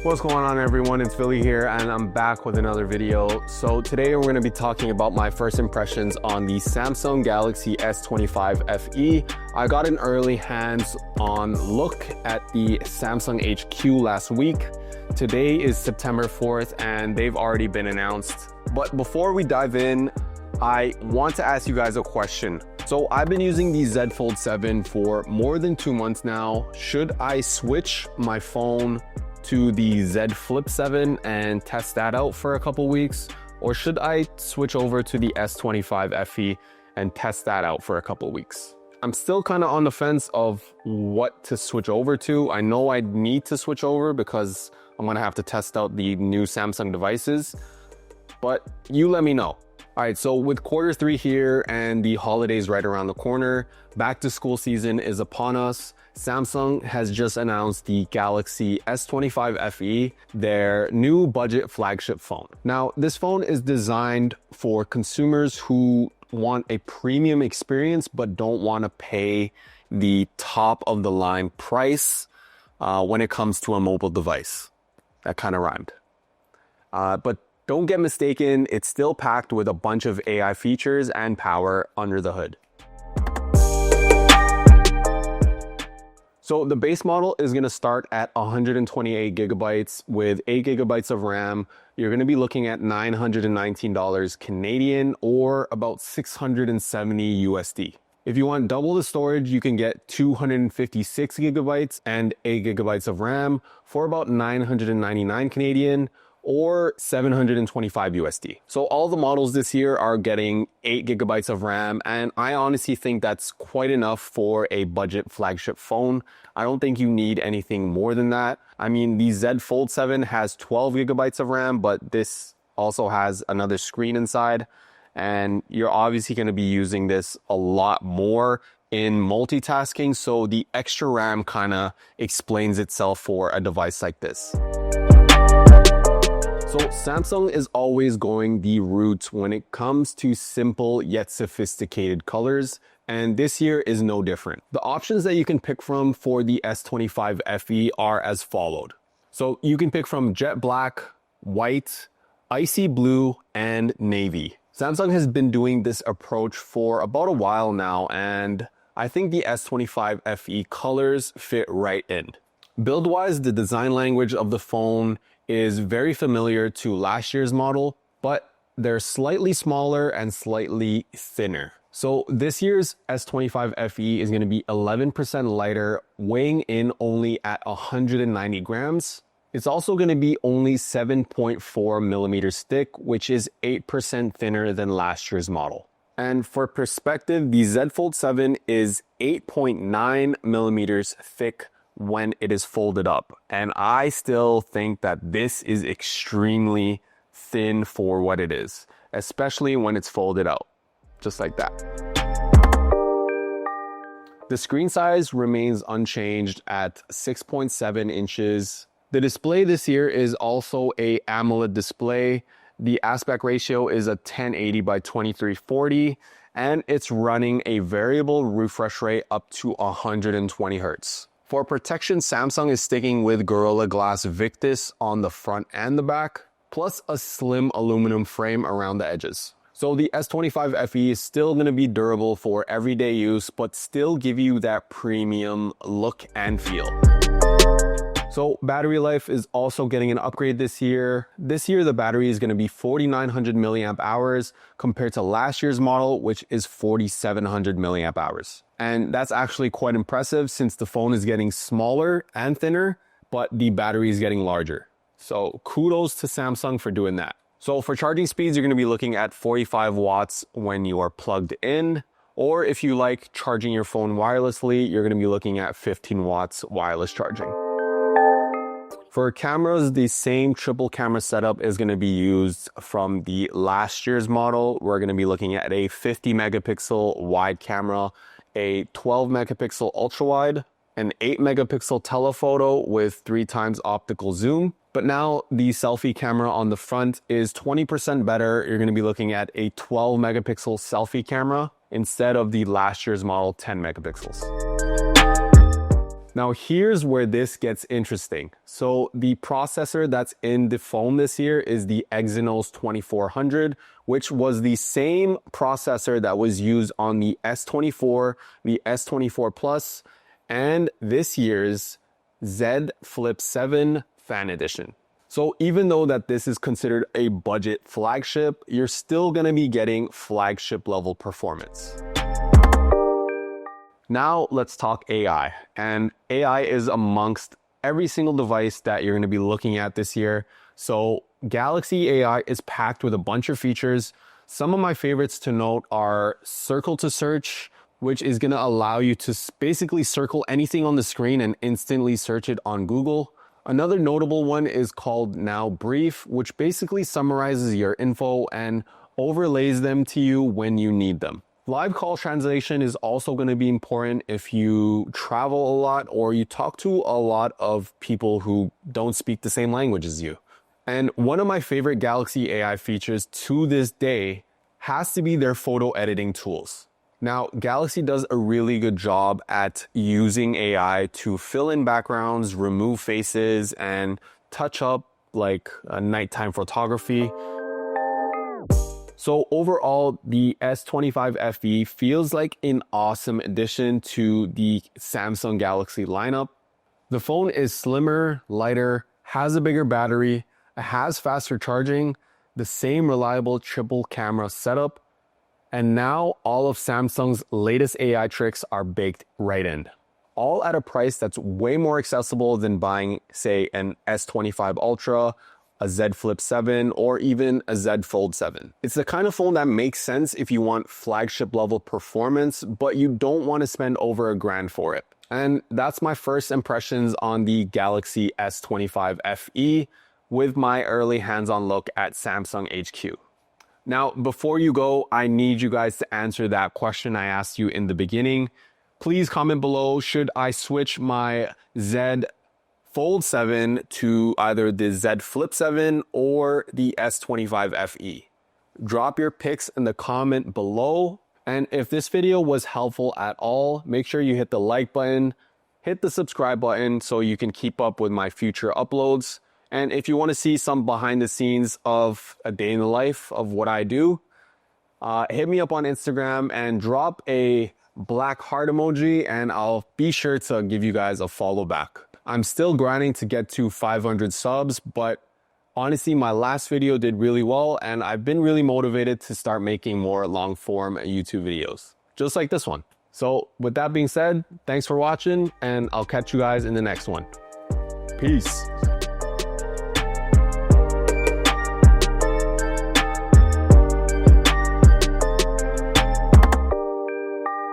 What's going on, everyone? It's Billy here and I'm back with another video. So today we're going to be talking about my first impressions on the Samsung Galaxy S25 FE. I got an early hands-on look at the Samsung HQ last week. Today is September 4th and they've already been announced. But before we dive in, I want to ask you guys a question. So I've been using the Z Fold 7 for more than 2 months now. Should I switch my phone to the Z Flip 7 and test that out for a couple weeks? Or should I switch over to the S25 FE and test that out for a couple weeks? I'm still kind of on the fence of what to switch over to. I know I need to switch over because I'm gonna have to test out the new Samsung devices, but you let me know. All right, so with Q3 here and the holidays right around the corner, back to school season is upon us. Samsung has just announced the Galaxy S25 FE, their new budget flagship phone. Now, this phone is designed for consumers who want a premium experience but don't want to pay the top of the line price when it comes to a mobile device. That kind of rhymed. But don't get mistaken, it's still packed with a bunch of AI features and power under the hood. So the base model is going to start at 128 gigabytes with 8 gigabytes of RAM. You're going to be looking at $919 Canadian or about 670 USD. If you want double the storage, you can get 256 gigabytes and 8 gigabytes of RAM for about 999 Canadian or 725 USD. So all the models this year are getting 8 gigabytes of RAM, and I honestly think that's quite enough for a budget flagship phone. I don't think you need anything more than that. I mean, the Z Fold 7 has 12 gigabytes of RAM, but this also has another screen inside, and you're obviously going to be using this a lot more in multitasking, so the extra RAM kind of explains itself for a device like this. So Samsung is always going the route when it comes to simple yet sophisticated colors, and this year is no different. The options that you can pick from for the S25 FE are as followed. So you can pick from jet black, white, icy blue, and navy. Samsung has been doing this approach for about a while now, and I think the S25 FE colors fit right in. Build-wise, the design language of the phone is very familiar to last year's model, but they're slightly smaller and slightly thinner. So this year's S25 FE is going to be 11% lighter, weighing in only at 190 grams. It's also going to be only 7.4 millimeters thick, which is 8% thinner than last year's model. And for perspective, the Z Fold 7 is 8.9 millimeters thick when it is folded up. And I still think that this is extremely thin for what it is, especially when it's folded out, just like that. The screen size remains unchanged at 6.7 inches. The display this year is also a AMOLED display. The aspect ratio is a 1080 by 2340, and it's running a variable refresh rate up to 120 Hertz. For protection, Samsung is sticking with Gorilla Glass Victus on the front and the back, plus a slim aluminum frame around the edges. So the S25 FE is still going to be durable for everyday use, but still give you that premium look and feel. So battery life is also getting an upgrade this year. This year, the battery is going to be 4,900 milliamp hours compared to last year's model, which is 4,700 milliamp hours. And that's actually quite impressive since the phone is getting smaller and thinner, but the battery is getting larger. So kudos to Samsung for doing that. So for charging speeds, you're going to be looking at 45 watts when you are plugged in, or if you like charging your phone wirelessly, you're going to be looking at 15 watts wireless charging. For cameras, the same triple camera setup is going to be used from the last year's model. We're going to be looking at a 50 megapixel wide camera, a 12 megapixel ultra wide, an 8 megapixel telephoto with 3 times optical zoom. But now the selfie camera on the front is 20% better. You're going to be looking at a 12 megapixel selfie camera instead of the last year's model 10 megapixels. Now here's where this gets interesting. So the processor that's in the phone this year is the Exynos 2400, which was the same processor that was used on the S24, the S24 Plus, and this year's Z Flip 7 Fan Edition. So even though that this is considered a budget flagship, you're still gonna be getting flagship level performance. Now let's talk AI. And AI is amongst every single device that you're gonna be looking at this year. So Galaxy AI is packed with a bunch of features. Some of my favorites to note are Circle to Search, which is gonna allow you to basically circle anything on the screen and instantly search it on Google. Another notable one is called Now Brief, which basically summarizes your info and overlays them to you when you need them. Live call translation is also going to be important if you travel a lot or you talk to a lot of people who don't speak the same language as you. And one of my favorite Galaxy AI features to this day has to be their photo editing tools. Now, Galaxy does a really good job at using AI to fill in backgrounds, remove faces, and touch up like nighttime photography. So overall, the S25 FE feels like an awesome addition to the Samsung Galaxy lineup. The phone is slimmer, lighter, has a bigger battery, it has faster charging, the same reliable triple camera setup, and now all of Samsung's latest AI tricks are baked right in. All at a price that's way more accessible than buying, say, an S25 Ultra, a Z Flip 7, or even a Z Fold 7. It's the kind of phone that makes sense if you want flagship level performance, but you don't want to spend over $1,000 for it. And that's my first impressions on the Galaxy S25 FE with my early hands-on look at Samsung HQ. Now, before you go, I need you guys to answer that question I asked you in the beginning. Please comment below, should I switch my Z Fold 7 to either the Z Flip 7 or the S25 FE? Drop your picks in the comment below. And if this video was helpful at all, make sure you hit the like button, hit the subscribe button so you can keep up with my future uploads. And if you want to see some behind the scenes of a day in the life of what I do, hit me up on Instagram and drop a black heart emoji and I'll be sure to give you guys a follow back. I'm still grinding to get to 500 subs, but honestly, my last video did really well and I've been really motivated to start making more long form YouTube videos, just like this one. So with that being said, thanks for watching and I'll catch you guys in the next one. Peace.